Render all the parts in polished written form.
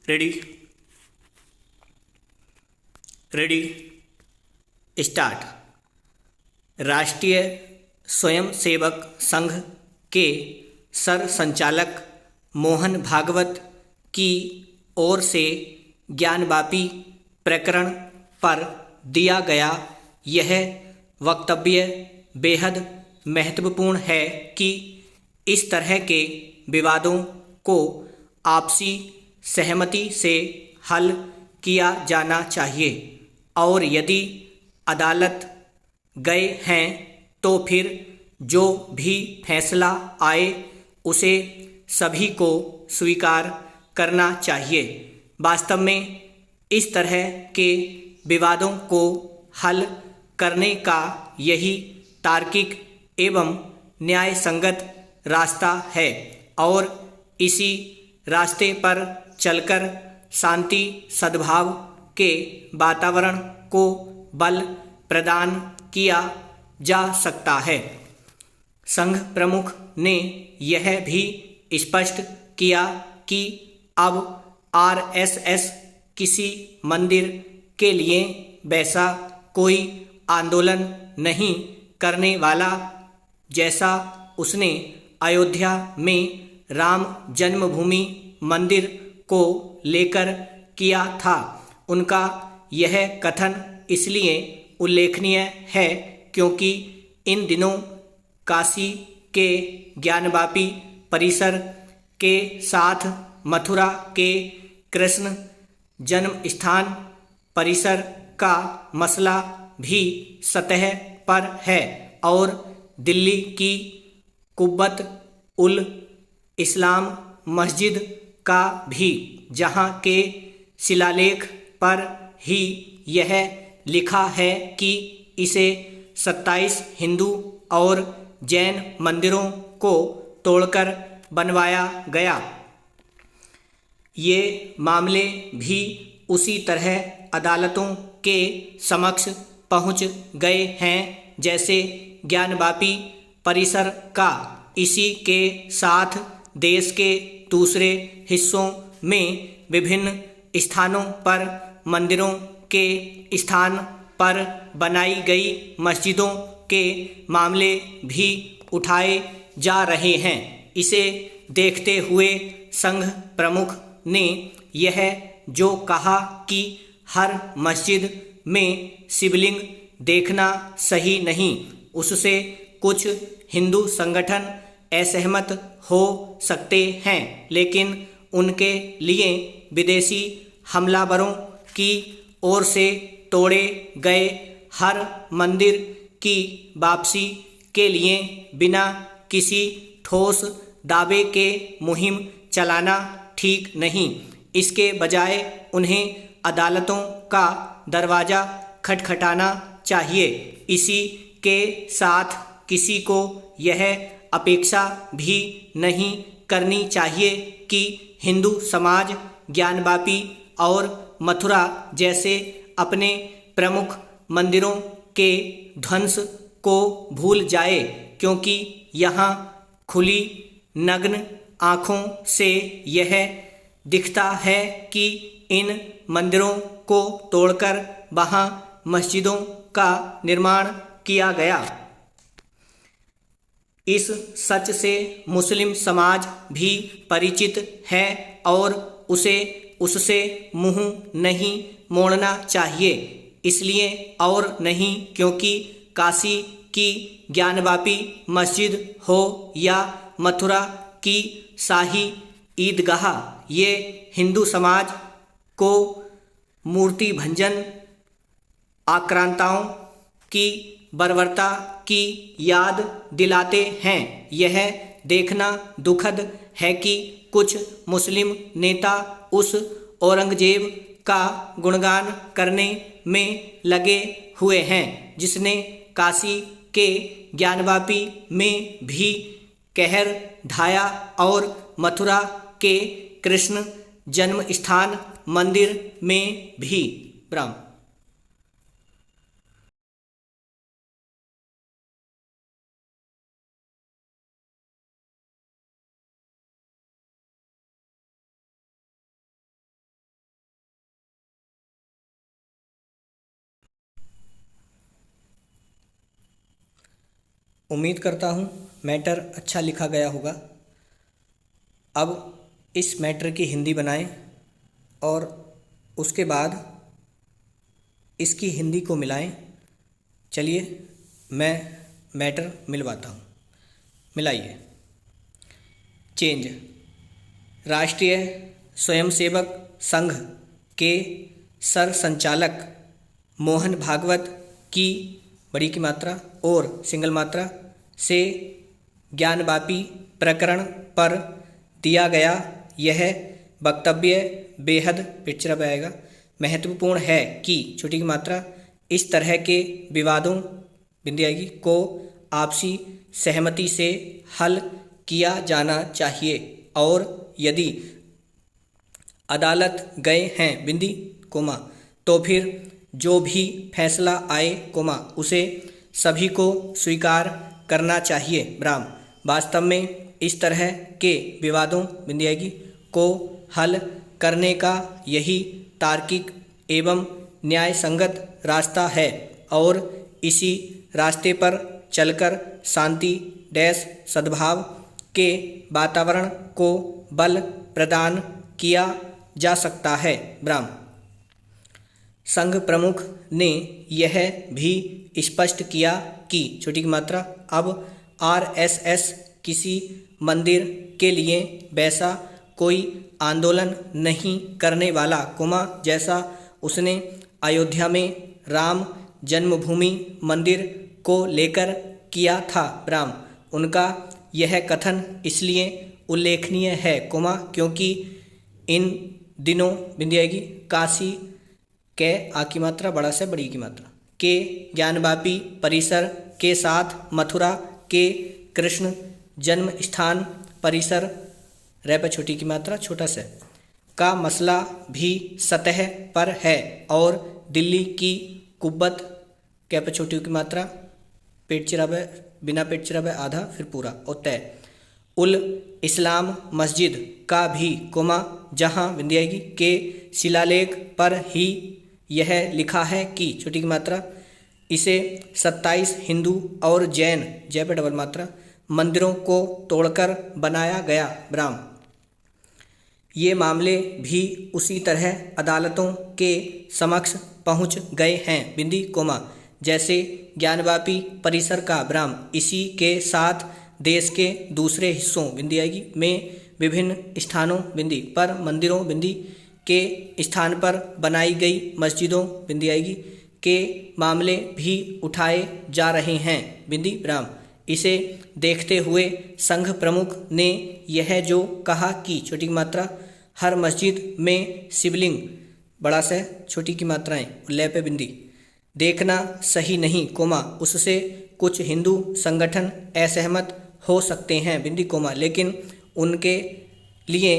Ready ready start. राष्ट्रीय स्वयंसेवक संघ के sir संचालक मोहन भागवत की ओर से ज्ञानवापी प्रकरण पर दिया गया यह वक्तव्य बेहद महत्वपूर्ण है कि इस तरह के विवादों को आपसी सहमति से हल किया जाना चाहिए और यदि अदालत गए हैं तो फिर जो भी फैसला आए उसे सभी को स्वीकार करना चाहिए। वास्तव में इस तरह के विवादों को हल करने का यही तार्किक एवं न्यायसंगत रास्ता है और इसी रास्ते पर चलकर शांति सद्भाव के वातावरण को बल प्रदान किया जा सकता है। संघ प्रमुख ने यह भी स्पष्ट किया कि अब आरएसएस किसी मंदिर के लिए वैसा कोई आंदोलन नहीं करने वाला जैसा उसने अयोध्या में राम जन्मभूमि मंदिर को लेकर किया था। उनका यह कथन इसलिए उल्लेखनीय है क्योंकि इन दिनों काशी के ज्ञानवापी परिसर के साथ मथुरा के कृष्ण जन्म स्थान परिसर का मसला भी सतह पर है और दिल्ली की कुब्बत उल इस्लाम मस्जिद का भी, जहां के शिलालेख पर ही यह लिखा है कि इसे 27 हिंदू और जैन मंदिरों को तोड़कर बनवाया गया। ये मामले भी उसी तरह अदालतों के समक्ष पहुंच गए हैं जैसे ज्ञानवापी परिसर का। इसी के साथ देश के दूसरे हिस्सों में विभिन्न स्थानों पर मंदिरों के स्थान पर बनाई गई मस्जिदों के मामले भी उठाए जा रहे हैं। इसे देखते हुए संघ प्रमुख ने यह जो कहा कि हर मस्जिद में शिवलिंग देखना सही नहीं, उससे कुछ हिंदू संगठन असहमत हो सकते हैं, लेकिन उनके लिए विदेशी हमलावरों की ओर से तोड़े गए हर मंदिर की वापसी के लिए बिना किसी ठोस दावे के मुहिम चलाना ठीक नहीं। इसके बजाय उन्हें अदालतों का दरवाज़ा खटखटाना चाहिए। इसी के साथ किसी को यह अपेक्षा भी नहीं करनी चाहिए कि हिंदू समाज ज्ञानवापी और मथुरा जैसे अपने प्रमुख मंदिरों के ध्वंस को भूल जाए, क्योंकि यहाँ खुली नग्न आँखों से यह दिखता है कि इन मंदिरों को तोड़कर वहाँ मस्जिदों का निर्माण किया गया। इस सच से मुस्लिम समाज भी परिचित है और उसे उससे मुंह नहीं मोड़ना चाहिए। इसलिए और नहीं क्योंकि काशी की ज्ञानवापी मस्जिद हो या मथुरा की शाही ईदगाह, ये हिंदू समाज को मूर्ति भंजन आक्रांताओं की बर्बरता की याद दिलाते हैं। यह देखना दुखद है कि कुछ मुस्लिम नेता उस औरंगजेब का गुणगान करने में लगे हुए हैं जिसने काशी के ज्ञानवापी में भी कहर ढाया और मथुरा के कृष्ण जन्म स्थान मंदिर में भी। ब्रह्म। उम्मीद करता हूँ मैटर अच्छा लिखा गया होगा। अब इस मैटर की हिंदी बनाएं और उसके बाद इसकी हिंदी को मिलाएं। चलिए मैं मैटर मिलवाता हूँ। मिलाइए। चेंज। राष्ट्रीय स्वयंसेवक संघ के सरसंचालक मोहन भागवत की बड़ी की मात्रा और सिंगल मात्रा से ज्ञानवापी प्रकरण पर दिया गया यह वक्तव्य बेहद पिक्चर अब आएगा महत्वपूर्ण है कि छोटी की मात्रा इस तरह के विवादों बिंदी आएगी को आपसी सहमति से हल किया जाना चाहिए और यदि अदालत गए हैं बिंदी कोमा तो फिर जो भी फैसला आए कोमा उसे सभी को स्वीकार करना चाहिए ब्राह्म। वास्तव में इस तरह के विवादों बिंदी आएगी को हल करने का यही तार्किक एवं न्यायसंगत रास्ता है और इसी रास्ते पर चलकर शांति डैश सद्भाव के वातावरण को बल प्रदान किया जा सकता है ब्राह्म। संघ प्रमुख ने यह भी स्पष्ट किया कि छोटी की मात्रा अब आरएसएस किसी मंदिर के लिए वैसा कोई आंदोलन नहीं करने वाला कोमा जैसा उसने अयोध्या में राम जन्मभूमि मंदिर को लेकर किया था ब्राह्म। उनका यह कथन इसलिए उल्लेखनीय है कोमा क्योंकि इन दिनों बिंदी आएगी काशी के आ की मात्रा बड़ा से बड़ी की मात्रा के ज्ञानवापी परिसर के साथ मथुरा के कृष्ण जन्म स्थान परिसर रह पर छोटी की मात्रा छोटा सा का मसला भी सतह पर है और दिल्ली की कुब्बत क्या पर छोटी की मात्रा पेट चिराब बिना पेट चिराब आधा फिर पूरा और तय उल इस्लाम मस्जिद का भी कोमा जहां बिंदी आएगी के शिलालेख पर ही यह लिखा है कि छोटी की मात्रा इसे 27 हिंदू और जैन जय पे डबल मात्रा मंदिरों को तोड़कर बनाया गया ब्राह्म। ये मामले भी उसी तरह अदालतों के समक्ष पहुंच गए हैं बिंदी कोमा जैसे ज्ञानवापी परिसर का ब्राह्म। इसी के साथ देश के दूसरे हिस्सों बिंदी आएगी में विभिन्न स्थानों बिंदी पर मंदिरों बिंदी के स्थान पर बनाई गई मस्जिदों बिंदी आएगी के मामले भी उठाए जा रहे हैं बिंदी ब्राह्म। इसे देखते हुए संघ प्रमुख ने यह जो कहा कि छोटी की मात्रा हर मस्जिद में शिवलिंग बड़ा से छोटी की मात्राएं लय पे बिंदी देखना सही नहीं कोमा उससे कुछ हिंदू संगठन असहमत हो सकते हैं बिंदी कोमा लेकिन उनके लिए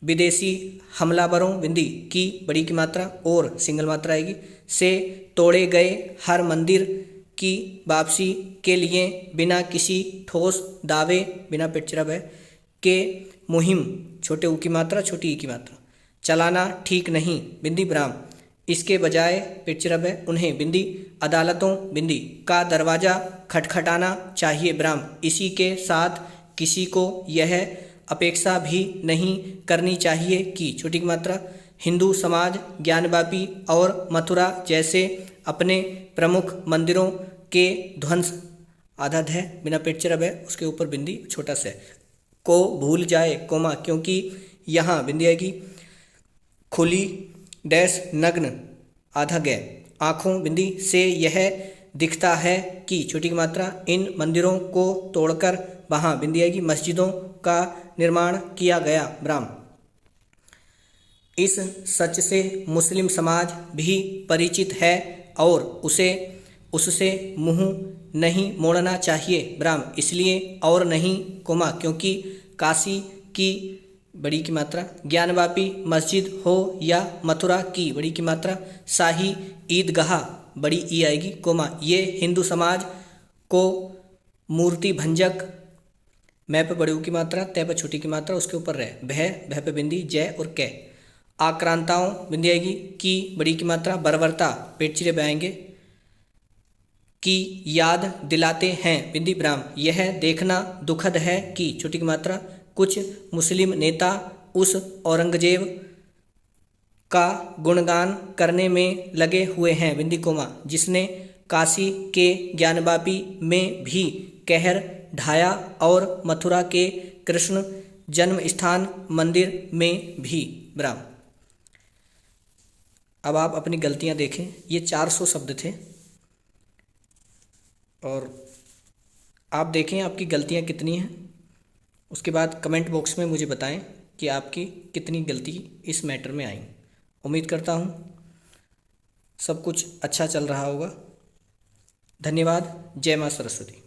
विदेशी हमलावरों बिंदी की बड़ी की मात्रा और सिंगल मात्रा आएगी से तोड़े गए हर मंदिर की वापसी के लिए बिना किसी ठोस दावे बिना पिक्चर के मुहिम छोटे ऊ की मात्रा छोटी ई की मात्रा चलाना ठीक नहीं बिंदी ब्राह्म। इसके बजाय पिक्चर उन्हें बिंदी अदालतों बिंदी का दरवाज़ा खटखटाना चाहिए ब्राह्म। इसी के साथ किसी को यह अपेक्षा भी नहीं करनी चाहिए कि छोटी की मात्रा हिंदू समाज ज्ञानवापी और मथुरा जैसे अपने प्रमुख मंदिरों के ध्वंस आधा है बिना पिक्चर है उसके ऊपर बिंदी छोटा सा को भूल जाए कोमा क्योंकि यहाँ बिंदी आएगी खुली डैश नग्न आधा गए आँखों बिंदी से यह दिखता है कि छोटी की मात्रा इन मंदिरों को तोड़कर वहाँ बिंदी आएगी मस्जिदों का निर्माण किया गया ब्राह्म। इस सच से मुस्लिम समाज भी परिचित है और उससे मुंह नहीं मोड़ना चाहिए ब्राह्म। इसलिए और नहीं कोमा क्योंकि काशी की बड़ी की मात्रा ज्ञानवापी मस्जिद हो या मथुरा की बड़ी की मात्रा शाही ईदगाह बड़ी ई आएगी कोमा ये हिंदू समाज को मूर्ति भंजक मैं पे बड़ी की मात्रा तय पे छोटी की मात्रा उसके ऊपर रह भह पे बिंदी जय और कै आक्रांताओं बिंदी आएगी की बड़ी की मात्रा बर्बरता पेट चिरे बयाएंगे की याद दिलाते हैं बिंदी विराम। यह देखना दुखद है कि छोटी की मात्रा कुछ मुस्लिम नेता उस औरंगजेब का गुणगान करने में लगे हुए हैं बिंदी कोमा जिसने काशी के ज्ञानवापी में भी कहर ढाया और मथुरा के कृष्ण जन्म स्थान मंदिर में भी विराम। अब आप अपनी गलतियां देखें। ये 400 शब्द थे और आप देखें आपकी गलतियां कितनी हैं। उसके बाद कमेंट बॉक्स में मुझे बताएं कि आपकी कितनी गलती इस मैटर में आई। उम्मीद करता हूँ सब कुछ अच्छा चल रहा होगा। धन्यवाद। जय माँ सरस्वती।